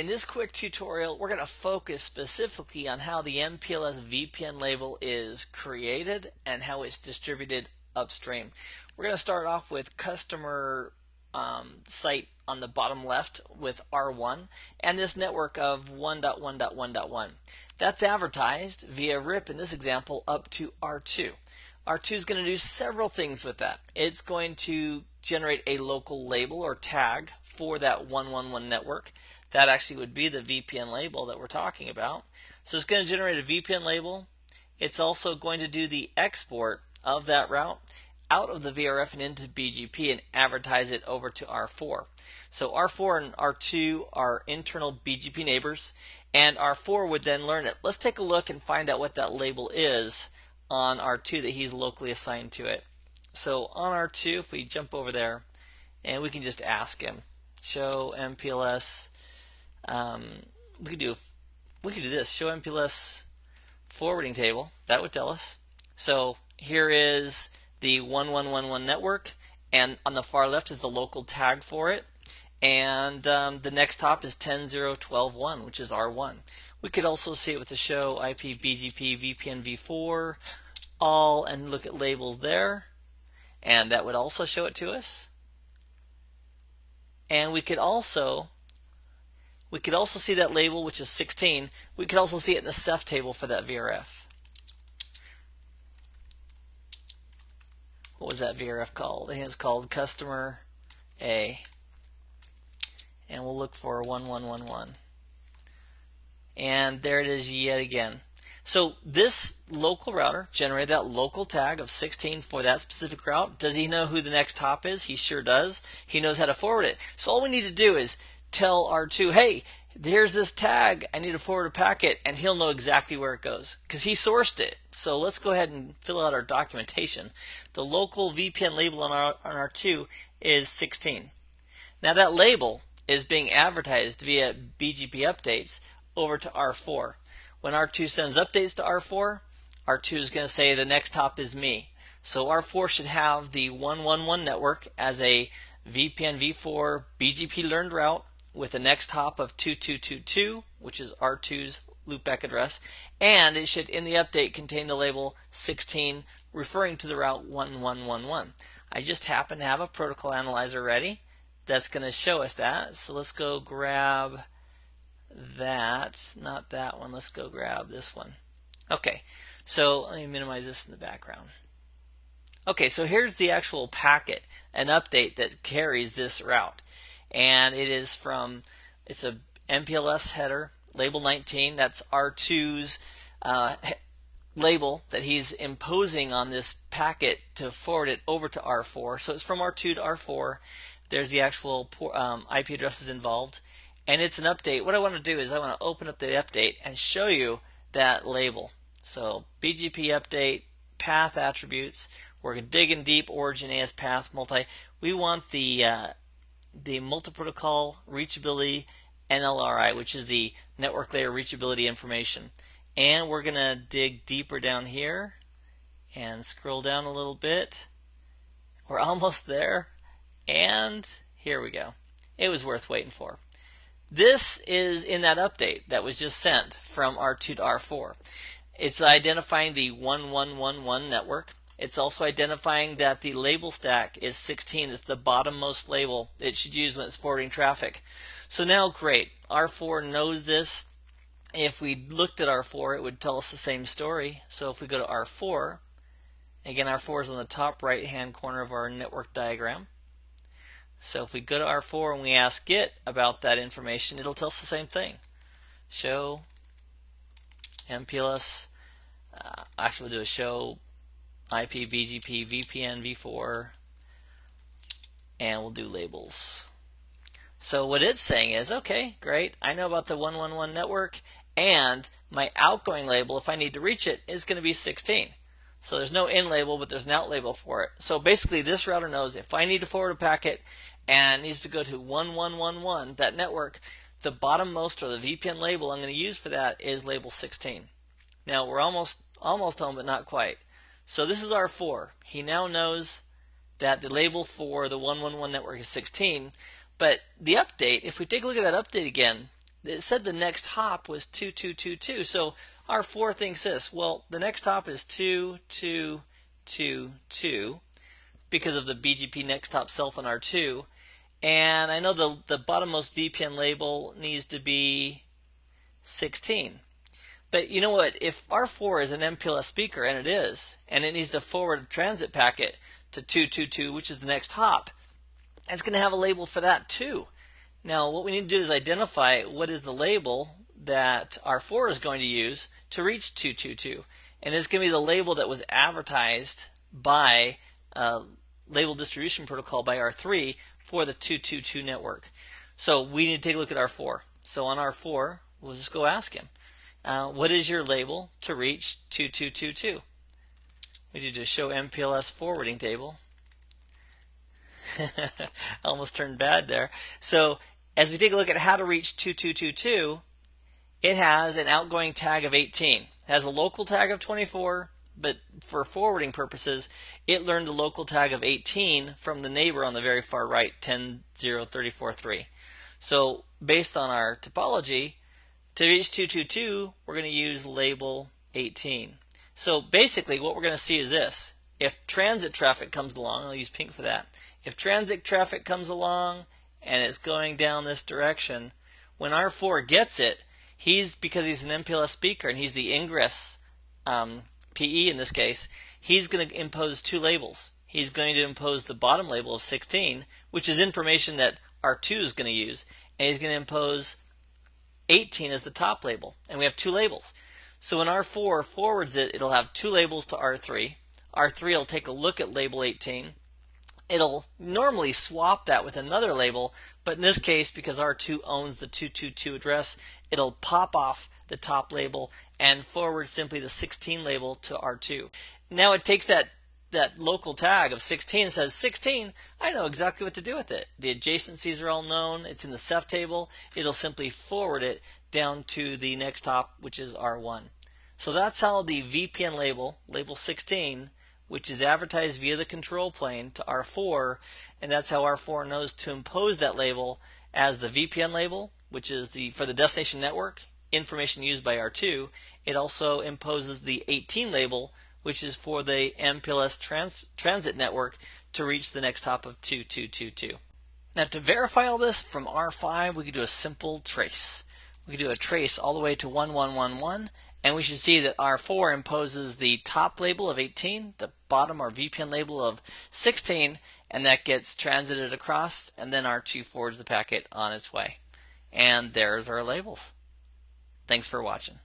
In this quick tutorial, we're going to focus specifically on how the MPLS VPN label is created and how it's distributed upstream. We're going to start off with customer site on the bottom left with R1 and this network of 1.1.1.1. That's advertised via RIP in this example up to R2. R2 is going to do several things with that. It's going to generate a local label or tag for that 111 network. That actually would be the VPN label that we're talking about. So it's going to generate a VPN label. It's also going to do the export of that route out of the VRF and into BGP and advertise it over to R4. So R4 and R2 are internal BGP neighbors, and R4 would then learn it. Let's take a look and find out what that label is on R2 that he's locally assigned to it. So on R2, if we jump over there, and we can just ask him, show MPLS. We could do this, show MPLS forwarding table. That would tell us. So here is the 1111 network, and on the far left is the local tag for it, and the next hop is 10.0.12.1, which is R1. We could also see it with the show IP BGP VPN v4 all and look at labels there, and that would also show it to us. And we could also see that label, which is 16. We could also see it in the CEF table for that VRF. What was that VRF called? I think it's called Customer A. And we'll look for 1111. And there it is yet again. So this local router generated that local tag of 16 for that specific route. Does he know who the next hop is? He sure does. He knows how to forward it. So all we need to do is tell R2, hey, here's this tag, I need to forward a packet, and he'll know exactly where it goes because he sourced it. So let's go ahead and fill out our documentation. The local VPN label on R2 is 16. Now that label is being advertised via BGP updates over to R4. When R2 sends updates to R4, R2 is going to say the next hop is me. So R4 should have the 111 network as a VPN v4 BGP learned route with the next hop of 2222, which is R2's loopback address, and it should in the update contain the label 16 referring to the route 1111. I just happen to have a protocol analyzer ready that's going to show us that. So let's go grab that, not that one, let's go grab this one. Okay, so let me minimize this in the background. Okay, so here's the actual packet, an update that carries this route. And it is from, it's a MPLS header, label 19. That's R2's label that he's imposing on this packet to forward it over to R4. So it's from R2 to R4. There's the actual IP addresses involved. And it's an update. What I want to do is I want to open up the update and show you that label. So BGP update, path attributes. We're digging deep, origin, AS path, multi. We want the multi-protocol reachability NLRI, which is the network layer reachability information. And we're going to dig deeper down here and scroll down a little bit. We're almost there. And here we go. It was worth waiting for. This is in that update that was just sent from R2 to R4. It's identifying the 1111 network. It's also identifying that the label stack is 16. It's the bottommost label it should use when it's forwarding traffic. So now, great. R4 knows this. If we looked at R4, it would tell us the same story. So if we go to R4, again, R4 is on the top right-hand corner of our network diagram. So if we go to R4 and we ask it about that information, it'll tell us the same thing. Show MPLS, actually we'll do a show IP BGP VPN v4, and we'll do labels. So what it's saying is, okay, great, I know about the 111 network, and my outgoing label, if I need to reach it, is going to be 16. So there's no in label, but there's an out label for it. So basically this router knows if I need to forward a packet and it needs to go to 1111, that network, the bottommost or the VPN label I'm going to use for that is label 16. Now we're almost home, but not quite. So this is R4. He now knows that the label for the 111 network is 16, but the update, if we take a look at that update again, it said the next hop was 2222. So R4 thinks this. Well, the next hop is 2222 because of the BGP next hop self on R2. And I know the bottommost VPN label needs to be 16. But you know what? If R4 is an MPLS speaker, and it is, and it needs to forward a transit packet to 222, which is the next hop, it's going to have a label for that too. Now, what we need to do is identify what is the label that R4 is going to use to reach 222. And it's going to be the label that was advertised by Label Distribution Protocol by R3 for the 222 network. So we need to take a look at R4. So on R4, we'll just go ask him. What is your label to reach 2222? We need to show MPLS forwarding table. I almost turned bad there. So as we take a look at how to reach 2222, it has an outgoing tag of 18. It has a local tag of 24, but for forwarding purposes, it learned the local tag of 18 from the neighbor on the very far right, 10.0.34.3. So based on our topology, to reach 222, we're going to use label 18. So basically what we're going to see is this. If transit traffic comes along, I'll use pink for that. If transit traffic comes along and it's going down this direction, when R4 gets it, because he's an MPLS speaker and he's the ingress PE in this case, he's going to impose two labels. He's going to impose the bottom label of 16, which is information that R2 is going to use, and he's going to impose 18 as the top label, and we have two labels. So when R4 forwards it, it'll have two labels to R3. R3 will take a look at label 18. It'll normally swap that with another label, but in this case, because R2 owns the 222 address, it'll pop off the top label and forward simply the 16 label to R2. Now it takes that local tag of 16 and says, 16, I know exactly what to do with it. The adjacencies are all known. It's in the Ceph table. It'll simply forward it down to the next hop, which is R1. So that's how the VPN label, label 16, which is advertised via the control plane to R4, and that's how R4 knows to impose that label as the VPN label, which is for the destination network, information used by R2. It also imposes the 18 label, which is for the MPLS transit network to reach the next hop of 2222. Now to verify all this from R5, we could do a simple trace. We could do a trace all the way to 1111, and we should see that R4 imposes the top label of 18, the bottom or VPN label of 16, and that gets transited across, and then R2 forwards the packet on its way. And there's our labels. Thanks for watching.